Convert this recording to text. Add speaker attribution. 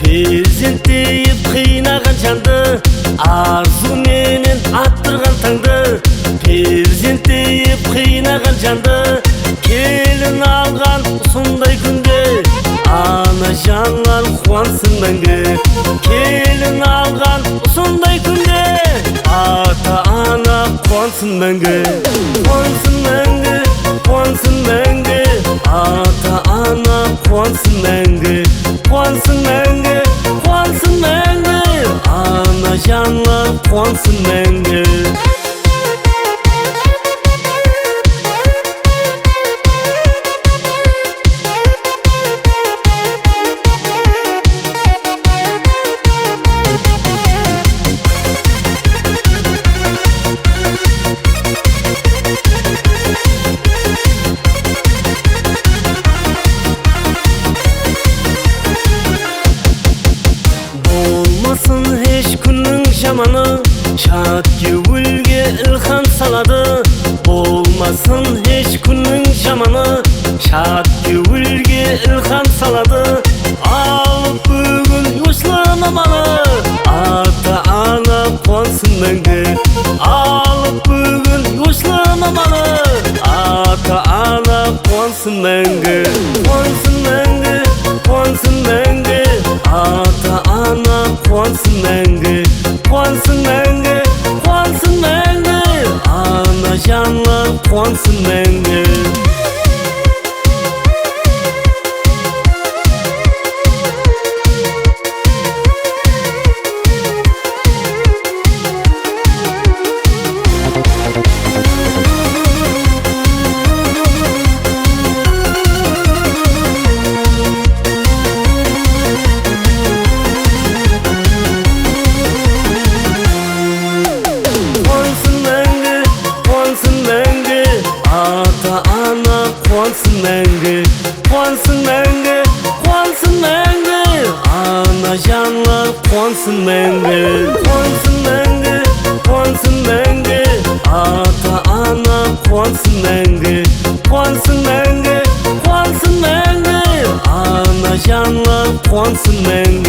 Speaker 1: Перзент дейіп қинаған жанды, арзу менен аттырған таңды. Перзент дейіп қинаған жанды, келін алған сондай күнде, ана жанған қуансын мәңгі. Келін алған сондай күнде, ата ана қуансын мәңгі. Қуансын мәңгі, қуансын мәңгі, ата ана қуансын мәңгі. Quwansin мәңгі, Quwansin мәңгі, ана жанlar Quwansin мәңгі. Şat gövülge ilham saladı. Bolmasın hiç günün jamanı, şat gövülge ilham saladı. Alıp bugün yoşlanamalı, ata ana Quwansin мәңгі. Alıp bugün yoşlanamalı, ata ana Quwansin мәңгі. Quwansin мәңгі, Quwansin мәңгі, ata ana Quwansin мәңгі. Quwansin мәңгі, Quwansin мәңгі, ана жанlar Quwansin мәңгі. Quwansin мәңгі, Quwansin мәңгі, Quwansin мәңгі, ана жанlar Quwansin мәңгі. Quwansin мәңгі, Quwansin мәңгі, ата ана Quwansin мәңгі. Quwansin мәңгі, Quwansin мәңгі, ана жанlar Quwansin мәңгі.